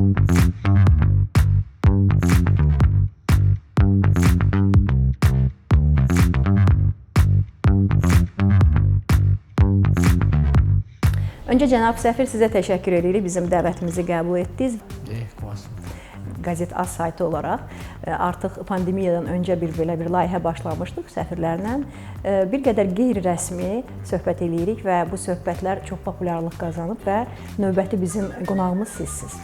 Önce Cənab Səfir sizə təşəkkür edirik, bizim dəvətimizi qəbul etdiniz. 고맙습니다. Qəzet Az saytı olaraq artıq pandemiyadan öncə belə bir layihə başlamışdıq səfirlərlə. Bir qədər qeyri-rəsmi söhbət eləyirik və bu söhbətlər çox populyarlıq qazanıb və növbəti bizim qonağımız sizsiniz.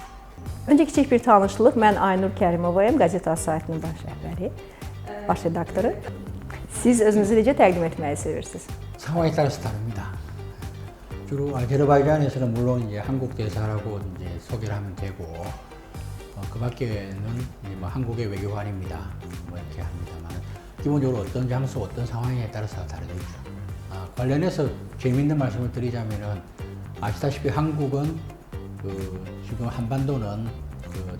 Öncə kiçik bir tanışlıq. Mən Aynur Kərimovayım, Qəzet Az saytının baş rəhbəri, baş redaktoru. Siz özünüzü necə təqdim etməyi sevirsiniz? 상황에 따라서 다릅니다. 주로 아제르바이잔에서는 물론 이제 한국 대사라고 이제 소개를 하면 되고 그 밖에는 이제 뭐 한국의 외교관입니다. 뭐 이렇게 합니다만 기본적으로 어떤 장소, 어떤 상황에 따라서 다르겠죠. 관련해서 재미있는 말씀을 드리자면은 아시다시피 한국은 지금 한반도는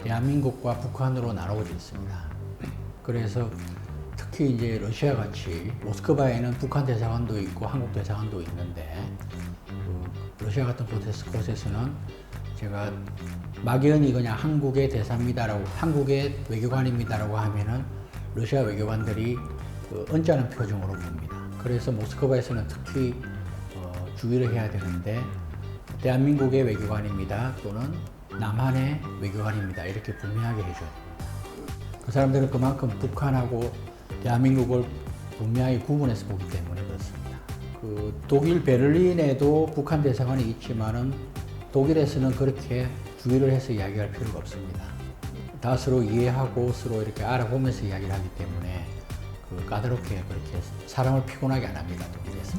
대한민국과 북한으로 나눠져 있습니다. 그래서 특히 이제 러시아 같이 모스크바에는 북한 대사관도 있고 한국 대사관도 있는데 러시아 같은 곳에서는 제가 막연히 그냥 한국의 대사입니다라고 한국의 외교관입니다라고 하면은 러시아 외교관들이 언짢은 표정으로 봅니다. 그래서 모스크바에서는 특히 주의를 해야 되는데 대한민국의 외교관입니다 또는 남한의 외교관입니다 이렇게 분명하게 해줘야 됩니다. 그 사람들은 그만큼 북한하고 대한민국을 분명히 구분해서 보기 때문에 그렇습니다. 독일 베를린에도 북한 대사관이 있지만은 독일에서는 그렇게 주의를 해서 이야기할 필요가 없습니다. 다 서로 이해하고 서로 이렇게 알아보면서 이야기를 하기 때문에 까다롭게 그렇게 사람을 피곤하게 안 합니다. 독일에서.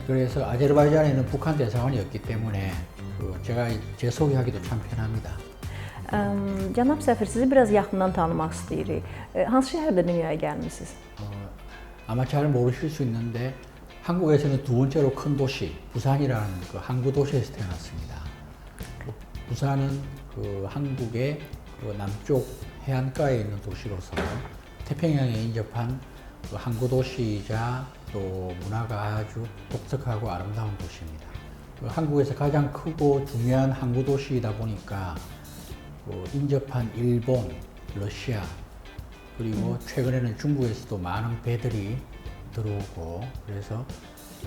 그래서 아제르바이잔에는 북한 대사관이 없기 때문에 제가 제 소개하기도 참 편합니다. Cənab Səfir, sizi biraz yaxından tanımaq istəyirik. Hansı şəhərdə dünyaya gəlmisiniz? 아마 잘 모르실 수 있는데 한국에서는 두 번째로 큰 도시 부산이라는 항구 도시에서 태어났습니다. 부산은 한국의 남쪽 해안가에 있는 도시로서 태평양에 인접한 항구 도시이자 또 문화가 아주 독특하고 아름다운 도시입니다. 한국에서 가장 크고 중요한 항구 도시이다 보니까 인접한 일본, 러시아 그리고 최근에는 중국에서도 많은 배들이 들어오고 그래서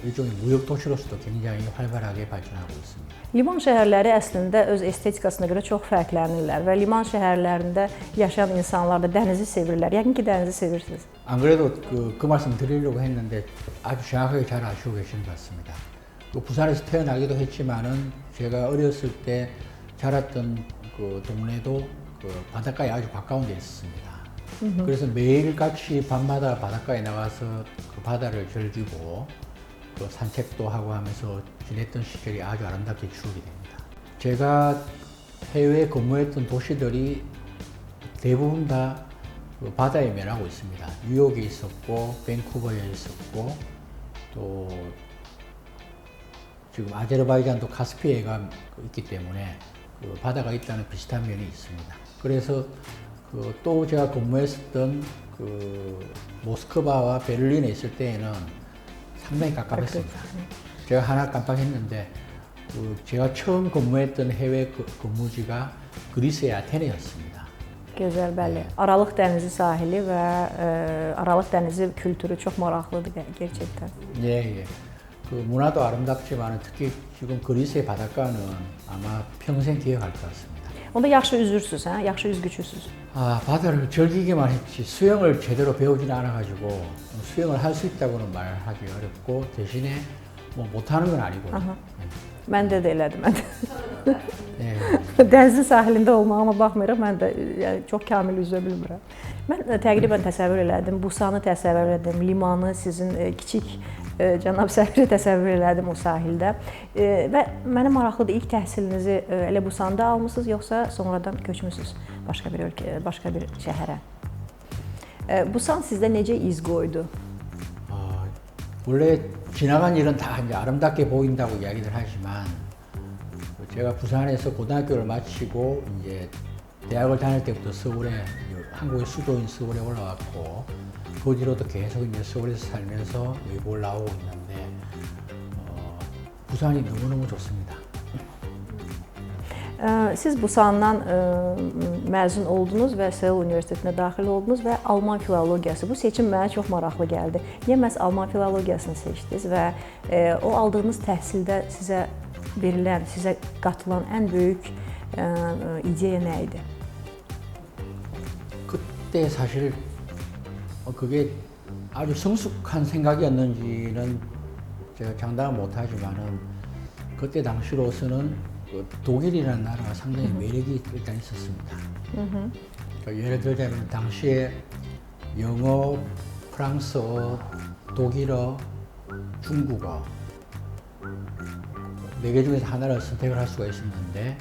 일종의 무역 도시로서도 굉장히 활발하게 발전하고 있습니다. Liman şəhərləri əslində öz estetikasına görə çox fərqlənirlər və liman şəhərlərində yaşayan insanlar da dənizi sevirlər. Yəqin ki, dənizi sevirsiniz. 안 그래도 그 말씀 드리려고 했는데 아주 정확하게 잘 아시고 계시는 것 같습니다. 부산에서 태어나기도 했지만은 제가 어렸을 때 자랐던 그 동네도 바닷가에 아주 가까운 데 있었습니다. 그래서 매일같이 밤마다 바닷가에 나가서 그 바다를 즐기고 산책도 하고 하면서 지냈던 시절이 아주 아름답게 추억이 됩니다. 제가 해외에 근무했던 도시들이 대부분 다 바다에 면하고 있습니다. 뉴욕에 있었고 밴쿠버에 있었고 또 지금 아제르바이잔도 카스피해가 있기 때문에 바다가 있다는 비슷한 면이 있습니다. 그래서 또 제가 근무했었던 모스크바와 베를린에 있을 때에는 상당히 가깝습니다. 제가 하나 깜빡했는데 제가 처음 근무했던 해외 근무지가 그리스의 아테네였습니다. Gözəl, bəli. Aralıq dənizi sahili və Aralıq dənizi kültürü çox maraqlıdır gerçekten. 예, 예. 문화도 아름답지만 특히 지금 그리스의 바닷가는 아마 평생 기억할 것 같습니다. Onda yaxşı üzürsüz, hə? Yaxşı üzgüçüsüz. 바다를 즐기기만 했지 수영을 제대로 배우지는 않아가지고 수영을 할 수 있다고는 말하기 어렵고 대신에 뭐 못하는 건 아니고요. Məndə də elədim. 예. Dənizin sahilində olmağıma baxmayaraq mən də yəni, çox kamil üzə bilmirəm. Mən təqribən təsəvvür elədim, Busanı təsəvvür elədim, limanı, sizin kiçik Cənab Səfiri təsəvvür elədim o sahildə. Və mənə maraqlıdır, ilk təhsilinizi elə Busanda almısınız, yoxsa sonradan köçmüsünüz başqa bir ölkəyə, başqa bir şəhərə? Busan sizdə necə iz qoydu? 원래 지나간 일은 다 이제 아름답게 보인다고 이야기들 하지만 제가 부산에서 고등학교를 마치고 이제 대학을 다닐 때부터 서울에 한국의 수도인 서울에 올라왔고 그 뒤로도 계속 이제 서울에서 살면서 여기 올라오고 있는데 부산이 너무너무 좋습니다. Siz Busandan məzun oldunuz və Seul Universitetinə daxil oldunuz və Alman filologiyası. Bu seçim mənə çox maraqlı gəldi. Niyə məhz Alman filologiyasını seçdiniz və o aldığınız təhsildə sizə verilən, sizə qatılan ən böyük ideya nə idi? 그때 사실 그게 아주 성숙한 생각이었는지는 제가 장담은 못하지만은 그때 당시로서는 독일이라는 나라가 상당히 매력이 일단 있었습니다. 그러니까 예를 들자면 당시에 영어, 프랑스어, 독일어, 중국어 4개 중에서 하나를 선택을 할 수가 있었는데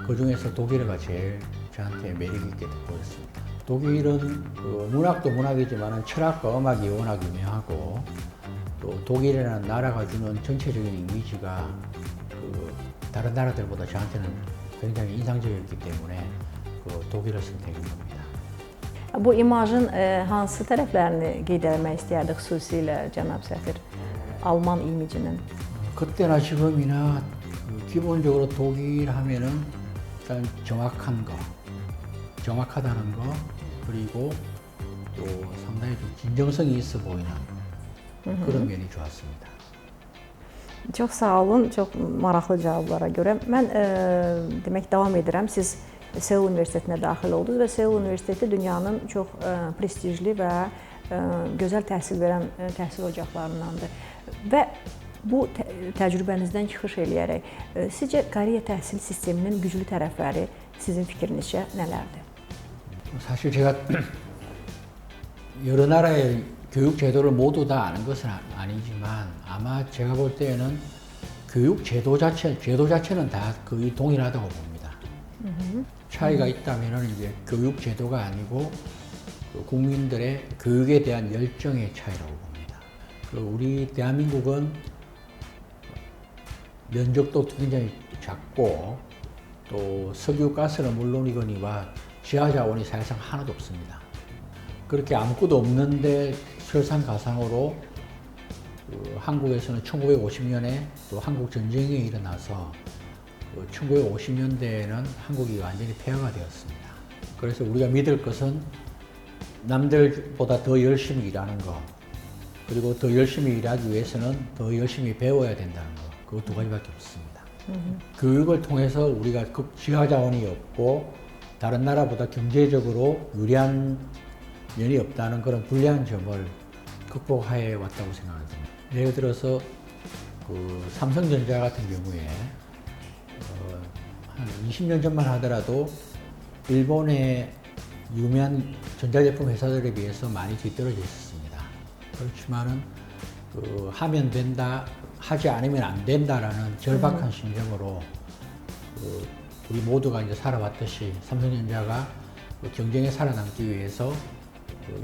그 중에서 독일어가 제일 저한테 매력 있게 보였습니다. 독일은 문학도 문학이지만 철학과 음악이 워낙 유명하고 또 독일이라는 나라가 주는 전체적인 이미지가 다른 나라들보다 저한테는 굉장히 인상적이었기 때문에 독일을 선택한 겁니다. Bu imajın hansı tərəflərini qeyd etmək istəyərdi xüsusilə cənab səfir Alman imicinin? 그때나 지금이나 기본적으로 독일 하면은 일단 정확한 거, 정확하다는 거, 그리고 또 상당히 좀 진정성이 있어 보이는 그런 면이 좋았습니다. Çox sağ olun, çox maraqlı cavablara görə. Mən demək davam edirəm. Siz Seul Universitetinə daxil oldunuz və Seul Universiteti dünyanın çox prestijli və gözəl təhsil verən təhsil ocaqlarındandır. Və bu təcrübənizdən çıxış eləyərək, sizcə Koreya təhsil sisteminin güclü tərəfləri sizin fikrinizcə nələrdir? 사실 제가 여러 나라의 교육 제도를 모두 다 아는 것은 아니지만 아마 제가 볼 때에는 교육 제도 자체는 다 거의 동일하다고 봅니다. 차이가 있다면은 이제 교육 제도가 아니고 국민들의 교육에 대한 열정의 차이라고 봅니다. 우리 대한민국은 면적도 굉장히 작고 또 석유 가스는 물론이거니와 지하 자원이 사실상 하나도 없습니다. 그렇게 아무것도 없는데 설상가상으로 한국에서는 1950년에 또 한국 전쟁이 일어나서 1950년대에는 한국이 완전히 폐허가 되었습니다. 그래서 우리가 믿을 것은 남들보다 더 열심히 일하는 것, 그리고 더 열심히 일하기 위해서는 더 열심히 배워야 된다는 것, 그 두 가지밖에 없습니다. 교육을 통해서 우리가 지하 자원이 없고 다른 나라보다 경제적으로 유리한 면이 없다는 그런 불리한 점을 극복해 왔다고 생각합니다. 예를 들어서 삼성전자 같은 경우에 한 20년 전만 하더라도 일본의 유명한 전자제품 회사들에 비해서 많이 뒤떨어져 있었습니다. 그렇지만은 하면 된다, 하지 않으면 안 된다라는 절박한 심정으로 우리 모두가 이제 살아왔듯이 삼성전자가 경쟁에 살아남기 위해서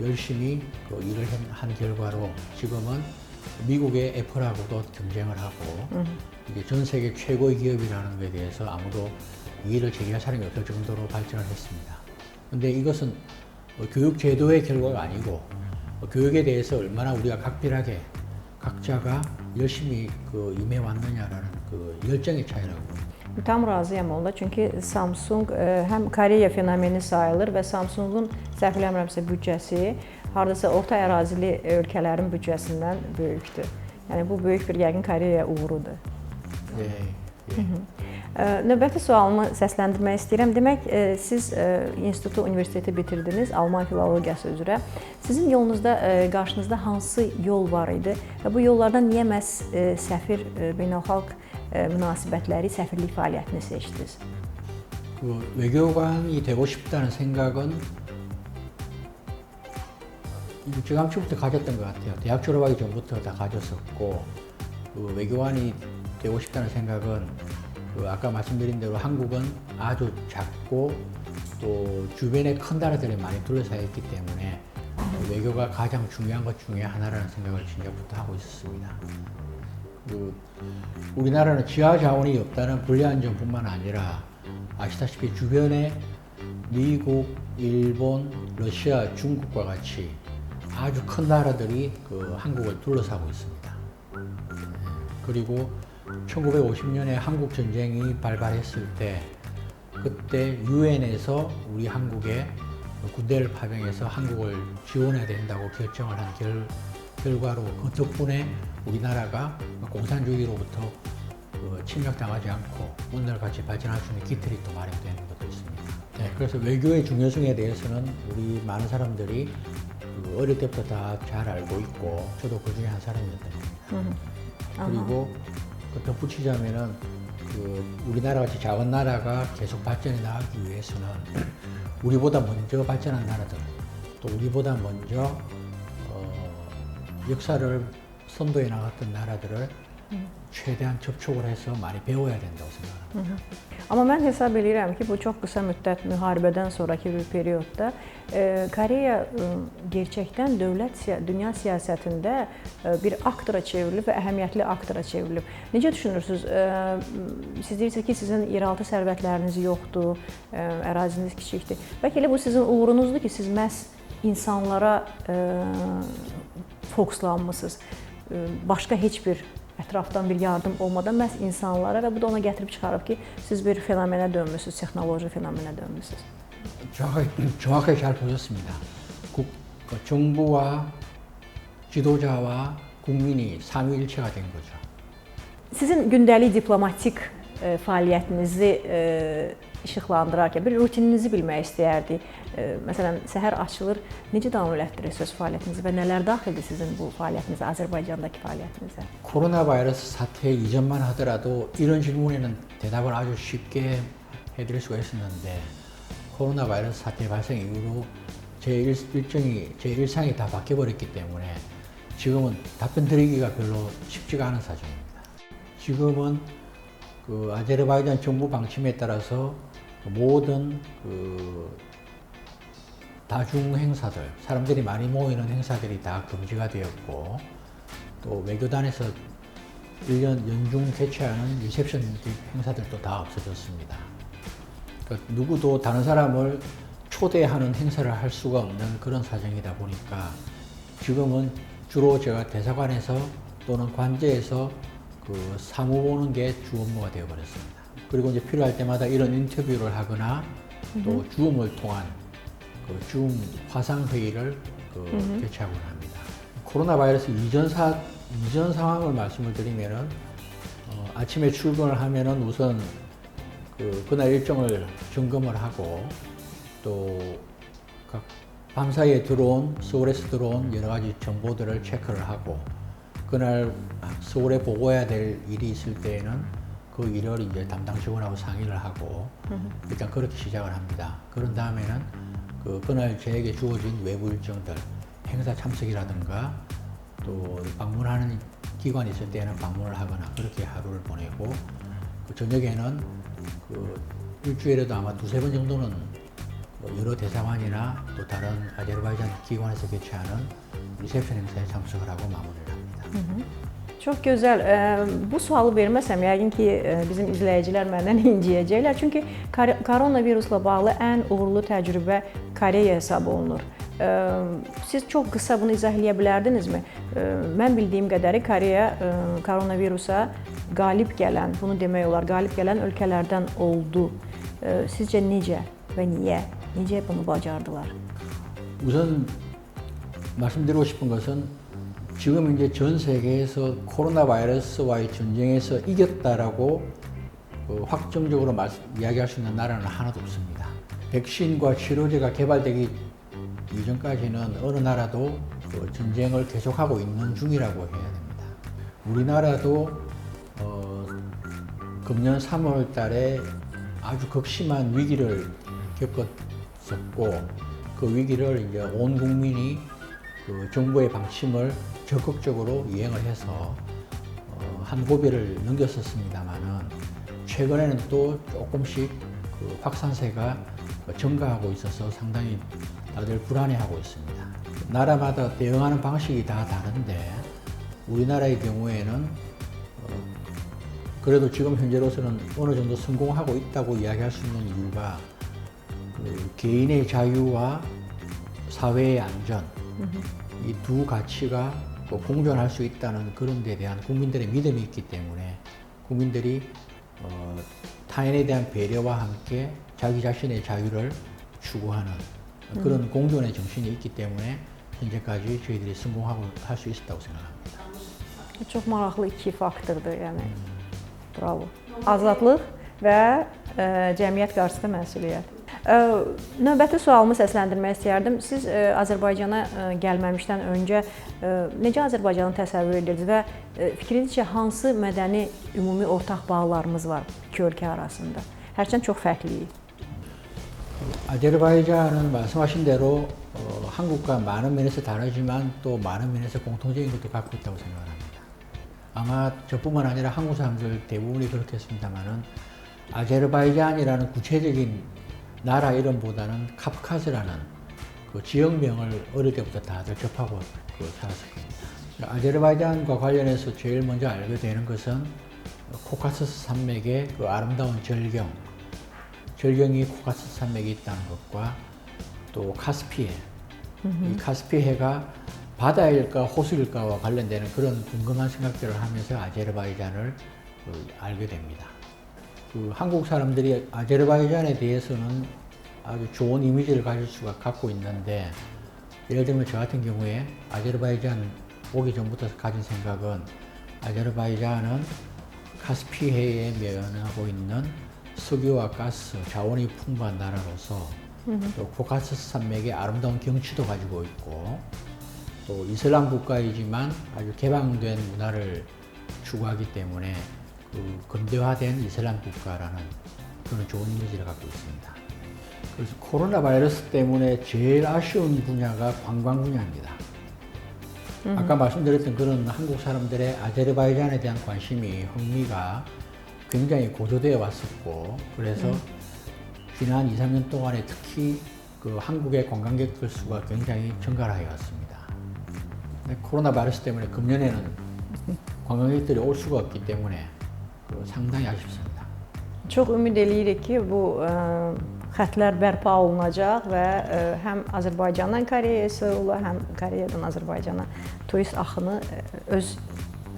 열심히 일을 한 결과로 지금은 미국의 애플하고도 경쟁을 하고 이게 전 세계 최고의 기업이라는 것에 대해서 아무도 이의를 제기할 사람이 없을 정도로 발전을 했습니다. 근데 이것은 교육 제도의 결과가 아니고 교육에 대해서 얼마나 우리가 각별하게 각자가 열심히 임해왔느냐라는 열정의 차이라고 봅니다. Tam razıyam onunla, çünki Samsung həm Koreya fenomeni sayılır və Samsungun səhv eləmirəmsə büdcəsi hardasa orta ərazili ölkələrin büdcəsindən böyükdür. Yəni bu böyük bir yəqin Koreya uğurudur. Növbəti sualımı səsləndirmək istəyirəm. Demək, siz institutu, universiteti bitirdiniz Alman filologiyası üzrə. Sizin yolunuzda, qarşınızda hansı yol var idi və bu yollardan niyə məhz səfir, beynəlxalq münasibətləri, səfirlik fəaliyyətini seçdiniz? 외교관이 되고 싶다는 생각은 일찌감치부터 가졌던 것 같아요. 대학 졸업하기 전부터 다 가졌었고 외교관이 되고 싶다는 생각은 아까 말씀드린 대로 한국은 아주 작고 또 주변에 큰 나라들이 많이 둘러싸여 있기 때문에 외교가 가장 중요한 것 중에 하나라는 생각을 진작부터 하고 있었습니다. 우리나라는 지하 자원이 없다는 불리한 점뿐만 아니라 아시다시피 주변에 미국, 일본, 러시아, 중국과 같이 아주 큰 나라들이 한국을 둘러싸고 있습니다. 그리고 1950년에 한국 전쟁이 발발했을 때 그때 유엔에서 우리 한국에 군대를 파병해서 한국을 지원해야 된다고 결정을 한 결과로 그 덕분에 우리나라가 공산주의로부터 침략당하지 않고 오늘같이 발전할 수 있는 기틀이 또 마련되는 것도 있습니다. 네, 그래서 외교의 중요성에 대해서는 우리 많은 사람들이 어릴 때부터 다 잘 알고 있고 저도 그 중에 한 사람이었던 겁니다. 그리고 덧붙이자면은 우리나라 같이 작은 나라가 계속 발전해 나가기 위해서는 우리보다 먼저 발전한 나라들, 또 우리보다 먼저 역사를 선도해 나갔던 나라들을 최대한 접촉을 해서 많이 배워야 된다고 생각합니다. Amma mən hesab edirəm ki, bu çox qısa müddət müharibədən sonraki bir periodda Koreya gerçəkdən dünya siyasətində bir aktora çevrilib və əhəmiyyətli aktora çevrilib. Necə düşünürsünüz? Siz deyirsiniz ki, sizin yeraltı sərvətləriniz yoxdur, əraziniz kiçikdir. Bəlkə elə bu sizin uğurunuzdur ki, siz məhz insanlara fokuslanmısınız. Başqa heç bir ətrafdan bir yardım olmadan məhz insanlara və bu da ona gətirib çıxarıb ki, siz bir fenomenə dönmüsünüz, texnoloji fenomenə dönmüsünüz. 정확하게 잘 보셨습니다. 정부와 지도자와 국민이 삼위일체가 된 거죠. Sizin gündəlik diplomatik fəaliyyətinizi işıqlandırarkən bir rutininizi bilmək istəyərdik. Məsələn, səhər açılır, necə davam elətdirirsiniz fəaliyyətinizi və nələr daxildir sizin bu fəaliyyətinizə, Azərbaycandakı fəaliyyətinizə? 코로나 바이러스 사태 이전만 하더라도 이런 질문에는 대답을 아주 쉽게 해드릴 수가 있었는데 코로나 바이러스 사태 발생 이후로 제 일상이 다 바뀌어버렸기 때문에 지금은 답변 드리기가 별로 쉽지가 않은 사정입니다. 지금은 아제르바이잔 정부 방침에 따라서 모든 다중 행사들, 사람들이 많이 모이는 행사들이 다 금지가 되었고 또 외교단에서 1년 연중 개최하는 리셉션 행사들도 다 없어졌습니다. 그러니까 누구도 다른 사람을 초대하는 행사를 할 수가 없는 그런 사정이다 보니까 지금은 주로 제가 대사관에서 또는 관제에서 사무 보는 게 주 업무가 되어버렸습니다. 그리고 이제 필요할 때마다 이런 인터뷰를 하거나 또 줌을 통한 줌 화상 회의를 개최하곤 합니다. 코로나 바이러스 이전 상황을 말씀을 드리면은 아침에 출근을 하면은 우선 그날 일정을 점검을 하고 또 각 밤사이에 서울에서 들어온 여러 가지 정보들을 체크를 하고 그날 서울에 보고해야 될 일이 있을 때에는 그 일을 이제 담당 직원하고 상의를 하고 일단 그렇게 시작을 합니다. 그런 다음에는 그날 저에게 주어진 외부 일정들, 행사 참석이라든가 또 방문하는 기관이 있을 때는 방문을 하거나 그렇게 하루를 보내고 저녁에는 일주일에도 아마 두세 번 정도는 여러 대사관이나 또 다른 아제르바이잔 기관에서 개최하는 리셉션 행사에 참석을 하고 마무리를 합니다. Çox gözəl. Bu sualı verməsəm, yəqin ki, bizim izləyicilər məndən inciyəcəklər. Çünki koronavirusla bağlı ən uğurlu təcrübə Koreya hesab olunur. Siz çox qısa bunu izah eləyə bilərdinizmi? Mən bildiyim qədəri Koreya koronavirusa qalib gələn, bunu demək olar, qalib gələn ölkələrdən oldu. Sizcə necə və niyə? Necə bunu bacardılar? 우선 말씀드리고 싶은 것은 지금 이제 전 세계에서 코로나 바이러스와의 전쟁에서 이겼다라고 확정적으로 이야기할 수 있는 나라는 하나도 없습니다. 백신과 치료제가 개발되기 이전까지는 어느 나라도 전쟁을 계속하고 있는 중이라고 해야 됩니다. 우리나라도 금년 3월 달에 아주 극심한 위기를 겪었었고 그 위기를 이제 온 국민이 정부의 방침을 적극적으로 이행을 해서 한 고비를 넘겼었습니다만은 최근에는 또 조금씩 확산세가 증가하고 있어서 상당히 다들 불안해하고 있습니다. 나라마다 대응하는 방식이 다 다른데 우리나라의 경우에는 그래도 지금 현재로서는 어느 정도 성공하고 있다고 이야기할 수 있는 이유가 개인의 자유와 사회의 안전 이 두 가치가 공존할 수 있다는 그런 데 대한 국민들의 믿음이 있기 때문에 국민들이 타인에 대한 배려와 함께 자기 자신의 자유를 추구하는 그런 공존의 정신이 있기 때문에 현재까지 저희들이 성공하고 할 수 있었다고 생각합니다. Çox maraqlı iki faktordur, yəni. Bravo. Azadlıq və cəmiyyət qarşısında məsuliyyət. Növbəti sualımı səsləndirmək istəyərdim. Siz Azərbaycana gəlməmişdən öncə necə Azərbaycanı təsəvvür edirdiniz və fikrinizcə hansı mədəni ümumi ortaq bağlarımız var iki ölkə arasında? Hərçənd çox fərqliyik. 아제르바이잔은 말씀하신 대로 한국과 많은 면에서 다르지만 또 많은 면에서 공통적인 것도 갖고 있다고 생각합니다. 아마 저뿐만 아니라 한국 사람들 대부분이 그렇겠습니다만은 아제르바이잔이라는 구체적인 나라 이름보다는 카프카스라는 그 지역명을 어릴 때부터 다들 접하고 살았을 겁니다. 아제르바이잔과 관련해서 제일 먼저 알게 되는 것은 코카서스 산맥의 그 아름다운 절경이 코카서스 산맥에 있다는 것과 또 카스피해, 이 카스피해가 바다일까 호수일까와 관련되는 그런 궁금한 생각들을 하면서 아제르바이잔을 알게 됩니다. 한국 사람들이 아제르바이잔에 대해서는 아주 좋은 이미지를 가질 수가 갖고 있는데, 예를 들면 저 같은 경우에 아제르바이잔 오기 전부터 가진 생각은 아제르바이잔은 카스피해에 면하고 있는 석유와 가스, 자원이 풍부한 나라로서 또 코카서스 산맥의 아름다운 경치도 가지고 있고 또 이슬람 국가이지만 아주 개방된 문화를 추구하기 때문에 그 근대화된 이슬람 국가라는 그런 좋은 이미지를 갖고 있습니다. 그래서 코로나 바이러스 때문에 제일 아쉬운 분야가 관광 분야입니다. 아까 말씀드렸던 그런 한국 사람들의 아제르바이잔에 대한 관심이, 흥미가 굉장히 고조되어 왔었고, 그래서 지난 2, 3년 동안에 특히 그 한국의 관광객들 수가 굉장히 증가하여 왔습니다. 코로나 바이러스 때문에 금년에는 관광객들이 올 수가 없기 때문에 상당히 아쉽습니다. Çox ümid edirik ki, bu xətlər bərpa olunacaq və həm Azərbaycandan Koreyaya, həm Koreyadan Azərbaycana turist axını öz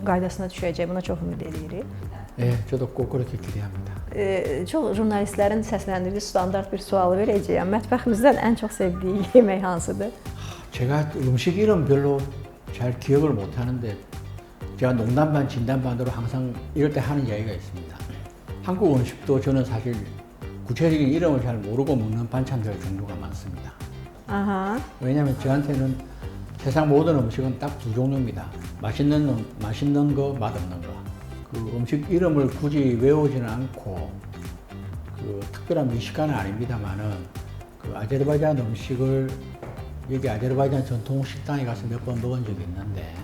qaydasına düşəcək. Buna çox ümid edirik. 네, 저도 꼭 그렇게 기대합니다. Çox jurnalistlərin səsləndirdiyi standart bir sualı verəcəyəm. Mətbəximizdən ən çox sevdiyi yemək hansıdır? 제가 음식 이름 별로 잘 기억을 못 하는데 제가 농담 반 진담 반으로 항상 이럴 때 하는 이야기가 있습니다. 한국 음식도 저는 사실 구체적인 이름을 잘 모르고 먹는 반찬들 종류가 많습니다. 아하. 왜냐하면 저한테는 세상 모든 음식은 딱 두 종류입니다. 맛있는 거, 맛없는 거. 그 음식 이름을 굳이 외우지는 않고 그 특별한 미식가는 아닙니다만은 그 아제르바이잔 음식을 여기 아제르바이잔 전통 식당에 가서 몇 번 먹은 적이 있는데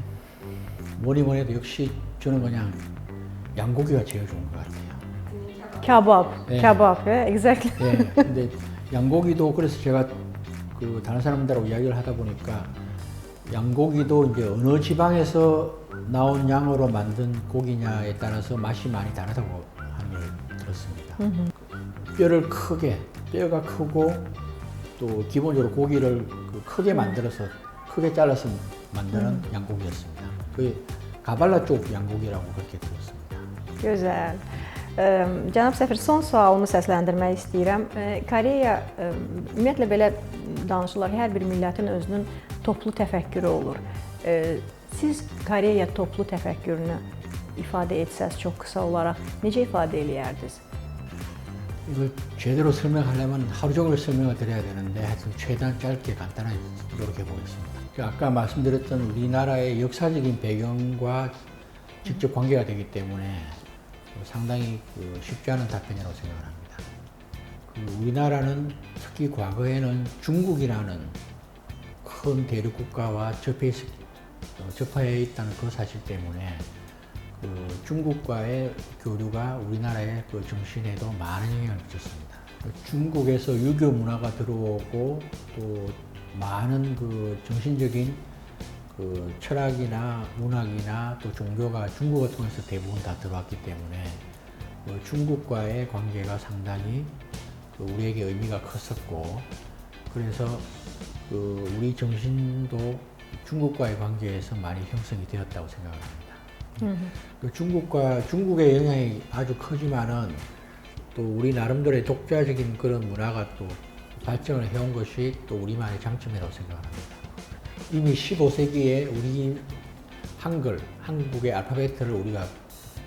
뭐니 해도 역시 저는 그냥 양고기가 제일 좋은 것 같아요. Kabab, 네. kabab, exactly. 네, 근데 양고기도 그래서 제가 그 다른 사람들하고 이야기를 하다 보니까 양고기도 이제 어느 지방에서 나온 양으로 만든 고기냐에 따라서 맛이 많이 다르다고 하는 걸 들었습니다. 뼈가 크고 또 기본적으로 고기를 크게 만들어서 크게 잘라서 만드는 양고기였습니다. 그 가발라 쪽 양고기라고 그렇게 들었습니다. Gözəl. Cənab səfir, son sualımı səsləndirmək istəyirəm. Koreya, ümumiyyətlə belə danışırlar, hər bir millətin özünün toplu təfəkkürü olur. Siz Koreya toplu təfəkkürünü ifadə etsəz çox qısa olaraq necə ifadə eləyərdiniz? 이걸 제대로 설명하려면 하루 종일 설명을 드려야 되는데 하여튼 최대한 짧게 간단하게 노력해 보겠습니다. 아까 말씀드렸던 우리나라의 역사적인 배경과 직접 관계가 되기 때문에 상당히 쉽지 않은 답변이라고 생각을 합니다. 우리나라는 특히 과거에는 중국이라는 큰 대륙 국가와 접해 있다는 그 사실 때문에 중국과의 교류가 우리나라의 정신에도 많은 영향을 미쳤습니다. 중국에서 유교 문화가 들어오고 또 많은 정신적인 철학이나 문학이나 또 종교가 중국을 통해서 대부분 다 들어왔기 때문에 중국과의 관계가 상당히 우리에게 의미가 컸었고, 그래서 우리 정신도 중국과의 관계에서 많이 형성이 되었다고 생각을 합니다. 중국의 영향이 아주 크지만은 또 우리 나름대로의 독자적인 그런 문화가 또 발전을 해온 것이 또 우리만의 장점이라고 생각합니다. 이미 15세기에 우리 한국의 알파벳을 우리가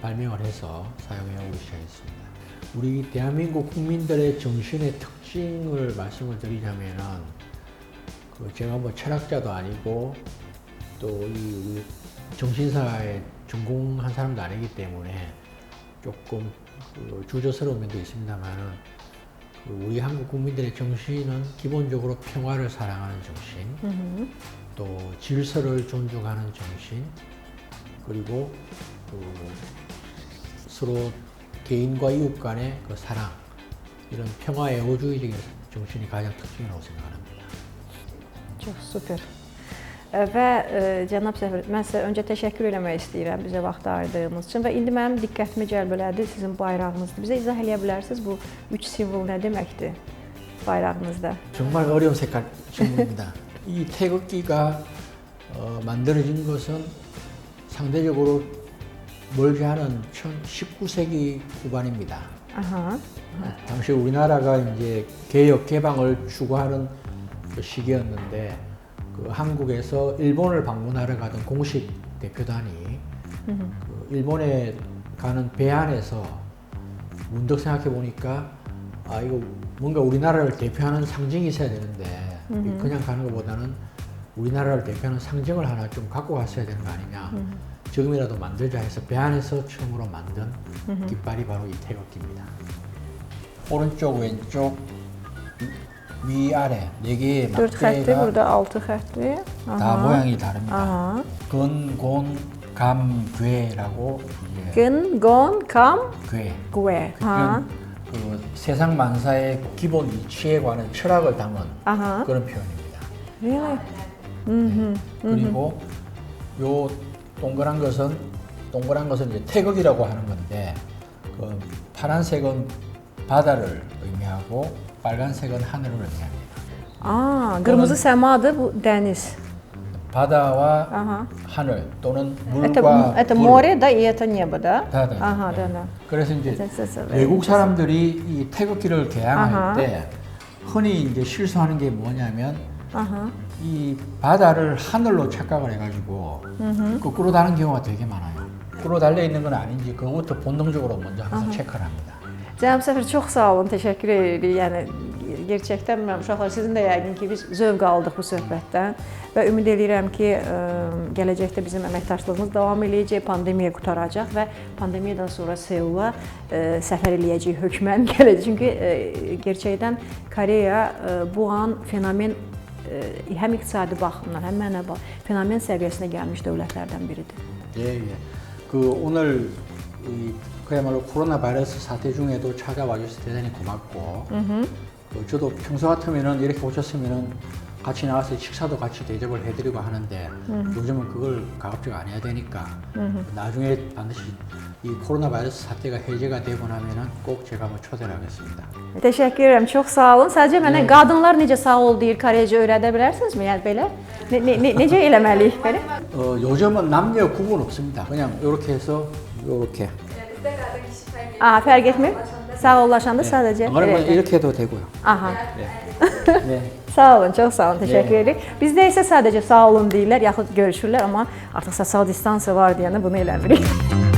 발명을 해서 사용해 오기 시작했습니다. 우리 대한민국 국민들의 정신의 특징을 말씀을 드리자면은 제가 뭐 철학자도 아니고 또 우리 정신사에 전공한 사람도 아니기 때문에 조금 주저스러운 면도 있습니다만은 우리 한국 국민들의 정신은 기본적으로 평화를 사랑하는 정신, 또 질서를 존중하는 정신, 그리고 서로 개인과 이웃 간의 그 saran, 이런 평화 애호주의적인 정신이 가장 특징이라고 생각합니다. Çox super. Və cənab Səfir, mən sizə öncə təşəkkür eləmək istəyirəm bizə vaxt ayırdığınız üçün və indi mənim diqqətimi cəlb elədi sizin bayrağınızdır. Bizə izah eləyə bilərsiniz bu üç simvol nə deməkdir bayrağınızda? 정말 어려운 색깔 질문입니다. 이 태극기가 만들어진 것은 상대적으로 멀지 않은 19세기 후반입니다. 아하. 당시 우리나라가 이제 개혁 개방을 추구하는 그 시기였는데 그 한국에서 일본을 방문하러 가던 공식 대표단이 그 일본에 가는 배 안에서 문득 생각해 보니까 이거 뭔가 우리나라를 대표하는 상징이 있어야 되는데 그냥 가는 것보다는 우리나라를 대표하는 상징을 하나 좀 갖고 갔어야 되는 거 아니냐. 지금이라도 만들자 해서 배 안에서 처음으로 만든 깃발이 바로 이 태극기입니다. 오른쪽, 왼쪽, 위아래 4개의 4 xəttli, 막대가 burada 6 xəttli. 다 모양이 다릅니다. Aha. 건, 곤, 감, 괴라고 이제 Gın, gon, kam, 괴. gue. 아. 그 세상 만사의 기본 이치에 관한 철학을 담은 아하. 그런 표현입니다. Really? 그리고 요 동그란 것은 이제 태극이라고 하는 건데 그 파란색은 바다를 의미하고 빨간색은 하늘을 의미합니다. Aa, qırmızı səmadır bu dəniz. 바다와 Aha. 하늘 또는 Это 물과 это 불. море, да, и это небо, да? 다, 다. Aha, да, да. 그래서 이제 Это 외국 사람들이 이 태극기를 개항할 아하. 때 흔히 이제 실수하는 게 뭐냐면 Aha. 이 바다를 하늘로 착각을 해가지고 거꾸로 다는 경우가 되게 많아요. 거꾸로 달려 있는 건 아닌지 그것부터 본능적으로 먼저 항상 체크를 합니다. Cənab Səfir, çox sağ olun, təşəkkür edirik. Yəni gerçəkdən mən uşaqlar sizin də yəqin ki biz zövq aldıq bu söhbətdən və ümid edirəm ki gələcəkdə bizim əməkdaşlığımız davam eləyəcək, pandemiya qurtaracaq və pandemiyadan sonra Seula səfər eləyəcək hökmən gələcək. Çünki gerçəkdən Koreya bu an fenomen həm iqtisadi baxımdan, həm mənəvi fenomen səviyyəsinə gəlmiş dövlətlərdən biridir. 예, 예. 오늘 그야말로 코로나 바이러스 사태 중에도 찾아와 주셔서 대단히 고맙고 저도 평소 같으면은 이렇게 오셨으면은 같이 나와서 식사도 같이 대접을 해드리고 하는데 요즘은 그걸 가급적 안 해야 되니까 나중에 반드시 이 코로나 바이러스 사태가 해제가 되고 나면은 꼭 제가 한번 초대를 하겠습니다. Təşəkkür edirəm, çox sağ olun. Sadəcə mənə qadınlar necə sağ ol deyir Koreyaca öyrədə bilərsinizmi? Yəni belə? Necə eləməliyik belə? 요즘은 남녀 구분 없습니다. 그냥 이렇게 해서 이렇게. Fərq etmir. Sağollaşanda sadəcə. 그러면 이렇게 해도 되고요. Aha. 네. Sağ olun, çox sağ olun, təşəkkür edirik. Bizdə isə sadəcə sağ olun deyirlər, yaxud görüşürlər, amma artıq sosial distansiya var deyənə bunu eləmirik.